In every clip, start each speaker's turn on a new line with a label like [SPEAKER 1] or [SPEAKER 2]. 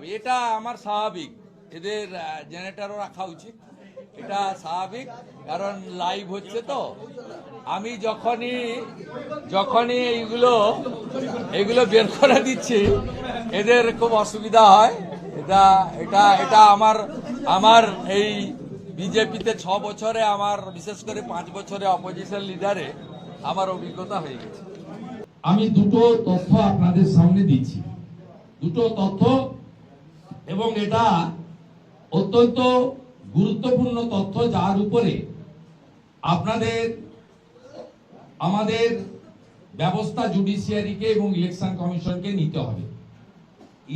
[SPEAKER 1] হবে, এটা আমার স্বাভাবিক। এদের জেনারেটরও রাখা উচিত, এটা স্বাভাবিক, কারণ লাইভ হচ্ছে তো। আমি যখনই এইগুলো বের করে দিচ্ছি এদের খুব অসুবিধা হয়। এটা আমার এই বিজেপিতে 6 বছরে, আমার বিশেষ করে 5 বছরে অপোজিশন লিডারে আমার অভিজ্ঞতা হয়ে গেছে।
[SPEAKER 2] আমি দুটো তথ্য আপনাদের সামনে দিচ্ছি, দুটো তথ্য, এবং এটা অত্যন্ত গুরুত্বপূর্ণ তথ্য, যার উপরে আমাদের ব্যবস্থা জুডিশিয়ারিকে এবং ইলেকশন কমিশনকে নিতে হবে।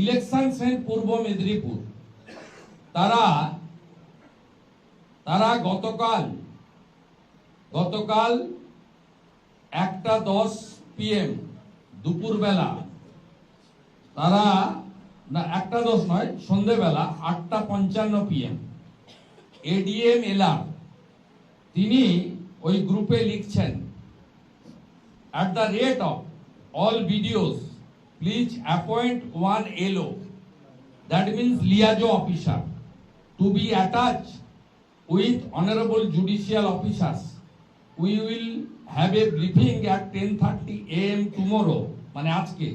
[SPEAKER 2] ইলেকশন সেল পূর্ব মেদিনীপুর তারা গতকাল 1:10 PM দুপুরবেলা, তারা না 1:10 নয়, সন্ধ্যেবেলা 8:55 PM এডিএম এলআর তিনি ওই গ্রুপে লিখছেন, at the rate of all videos please appoint one LO, that means liaison officer, to be attached with honorable judicial officers. We will have a briefing at 10:30 AM tomorrow, মানে আজকে।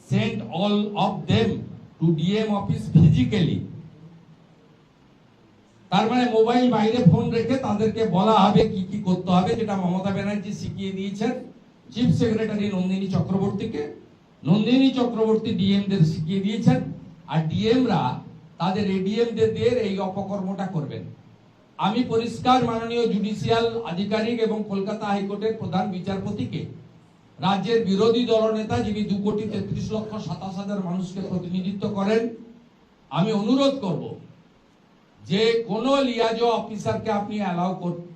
[SPEAKER 2] Send all of them to DM office physically. তার মানে mobile বাইরে phone রেখে তাদেরকে বলা হবে কি কি করতে হবে, যেটা মমতা ব্যানার্জি শিখিয়ে দিয়েছেন চিফ সেক্রেটারি নন্দিনী চক্রবর্তীকে। নন্দিনী চক্রবর্তী ডিএমদের শিখিয়ে দিয়েছেন, আর ডিএমরা তাদের এডিএমদের দিয়ে এই অপকর্মটা করবেন। আমি পরিষ্কার মাননীয় জুডিশিয়াল আধিকারিক এবং কলকাতা হাইকোর্টের প্রধান বিচারপতিকে, রাজ্যের বিরোধী দলনেতা যিনি 2,33,27,000 মানুষকে প্রতিনিধিত্ব করেন, আমি অনুরোধ করব যে কোন লিয়াজো অফিসারকে আপনি অ্যালাউ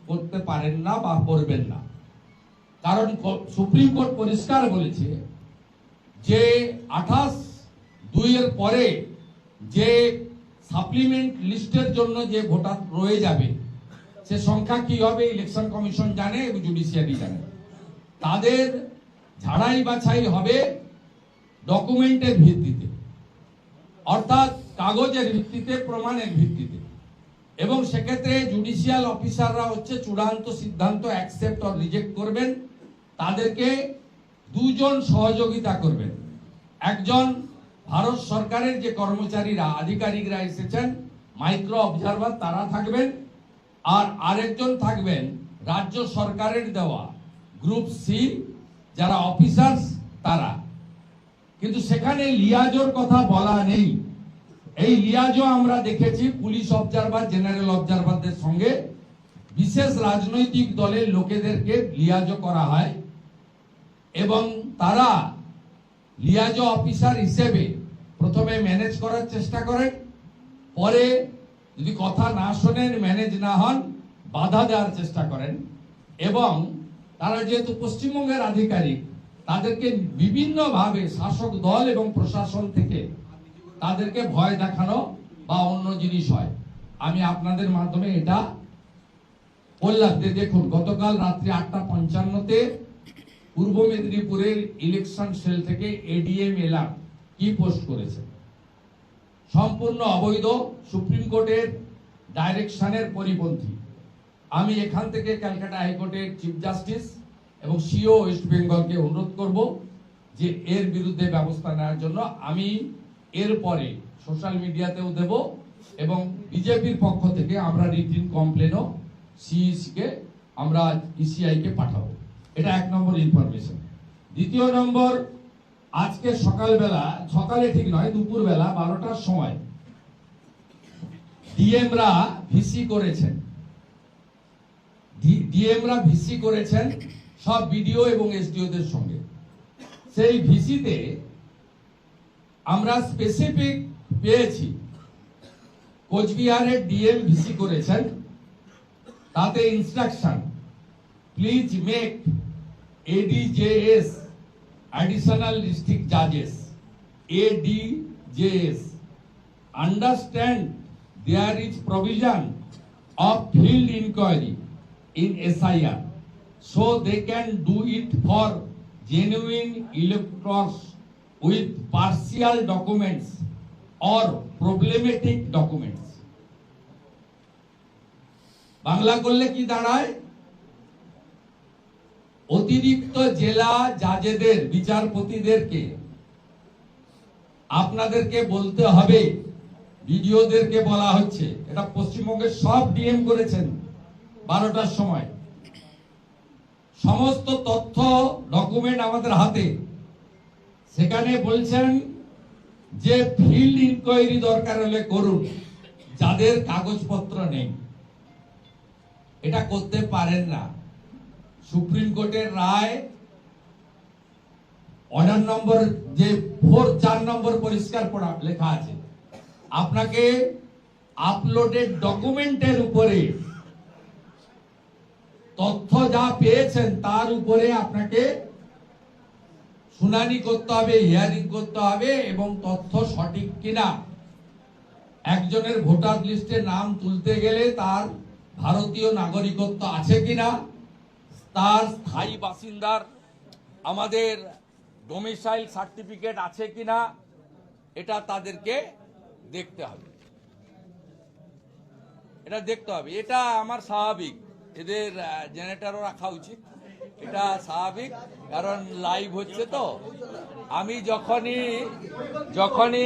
[SPEAKER 2] করতে পারেন না বা করবেন না। কারণ সুপ্রিম কোর্ট পরিষ্কার বলেছে যে 28/2 এর পরে যে সাপ্লিমেন্ট লিস্টের জন্য যে ভোটার রয়ে যাবে, সে সংখ্যা কি হবে ইলেকশন কমিশন জানে এবং জুডিশিয়ারি জানে। তাদের ঝাড়াই বাছাই হবে ডকুমেন্টের ভিত্তিতে, অর্থাৎ কাগজের ভিত্তিতে, প্রমাণের ভিত্তিতে, এবং সেক্ষেত্রে জুডিশিয়াল অফিসাররা হচ্ছে চূড়ান্ত সিদ্ধান্ত অ্যাকসেপ্ট অর রিজেক্ট করবেন। তাদেরকে দুজন সহযোগিতা করবেন, একজন ভারত সরকারের যে কর্মচারীরা আধিকারিকরা এসেছেন মাইক্রো অবজারভার, তারা থাকবেন, আর আরেকজন থাকবেন রাজ্য সরকারের দেওয়া গ্রুপ সি যারা অফিসার্স তারা। কিন্তু সেখানে লিয়াজোর কথা বলা নেই। এই লিয়াজো আমরা দেখেছি পুলিশ অবজারভার, জেনারেল অবজারভারদের সঙ্গে বিশেষ রাজনৈতিক দলের লোকেদেরকে লিয়াজো করা হয়, এবং তারা লিয়াজো অফিসার হিসেবে প্রথমে ম্যানেজ করার চেষ্টা করেন, পরে যদি কথা না শোনেন, ম্যানেজ না হন, বাধা দেওয়ার চেষ্টা করেন। এবং তারা যেহেতু পশ্চিমবঙ্গের আধিকারিক, তাদেরকে বিভিন্নভাবে শাসক দল এবং প্রশাসন থেকে তাদেরকে ভয় দেখানো বা অন্য জিনিস হয়। আমি আপনাদের মাধ্যমে এটা বললাম যে দেখুন, গতকাল রাত্রি 8:55-তে পূর্ব মেদিনীপুরের ইলেকশন সেল থেকে এডিএম এলআর কি পোস্ট করেছে, সম্পূর্ণ অবৈধ, সুপ্রিম কোর্টের ডাইরেকশনের পরিপন্থী। আমি এখান থেকে ক্যালকাটা হাইকোর্টের চিফ জাস্টিস এবং সিও ওয়েস্ট বেঙ্গলকে অনুরোধ করব যে এর বিরুদ্ধে ব্যবস্থা নেওয়ার জন্য। আমি এরপরে সোশ্যাল মিডিয়াতেও দেব, এবং বিজেপির পক্ষ থেকে আমরা রিটিন কমপ্লেনও সিইসিকে আমরা ইসিআইকে পাঠাবো। এটা 1 নম্বর ইনফরমেশন। দ্বিতীয় নম্বর, আজকে সকালে ঠিক নয়, দুপুরবেলা 12টার সময় ডিএমরা ভিসি করেছেন সব বিডিও এবং এসডিওদের সঙ্গে। সেই ভিসিতে আমরা স্পেসিফিক পেয়েছি, কোচবিহারের ডিএম ভিসি করেছেন, তাতে instruction, please make ADJS additional district judges, ADJS, understand there is provision of field inquiry in SIR, so they can do it for genuine electors with partial documents or problematic documents. Bangla করলে কি দাঁড়ায়? অতিরিক্ত জেলা জাজেদের, বিচারপতিদেরকে আপনাদেরকে বলতে হবে, ভিডিওদেরকে বলা হচ্ছে, এটা পশ্চিমবঙ্গের সব ডিএম করেছেন 12টার সময়, সমস্ত তথ্য ডকুমেন্ট আমাদের হাতে। সেখানে বলছেন যে ফিল্ড ইনকোয়ারি দরকার হলে করুন, যাদের কাগজপত্র নেই। এটা করতে পারেন না। সুপ্রিম কোর্টের রায় অর্ডার নম্বর যে 4 নম্বর পরিষ্কার পড়া লেখা আছে, আপনাকে আপলোডেড ডকুমেন্টের উপরে তথ্য যা পেয়েছেন তার উপরে আপনাকে শুনানি করতে হবে, হিয়ারিং করতে হবে এবং তথ্য সঠিক কিনা। একজনের ভোটার লিস্টে নাম তুলতে গেলে তার ভারতীয় নাগরিকত্ব আছে কিনা, তার স্থায়ী বাসিন্দার আমাদের ডোমিসাইল সার্টিফিকেট আছে কিনা, এটা তাদেরকে দেখতে হবে। এটা আমার স্বাভাবিক, এদের জেনারেটরও রাখা উচিত, এটা স্বাভাবিক, কারণ লাইভ হচ্ছে তো। আমি যখনই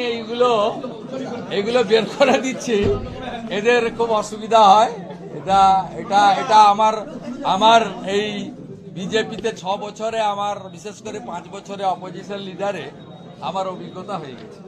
[SPEAKER 2] এইগুলো বের করে দিচ্ছি এদের খুব অসুবিধা হয়। এটা আমার এই বিজেপিতে 6 বছরে, আমার বিশেষ করে 5 বছরে অপোজিশন লিডারে আমার অভিজ্ঞতা হয়ে গেছে।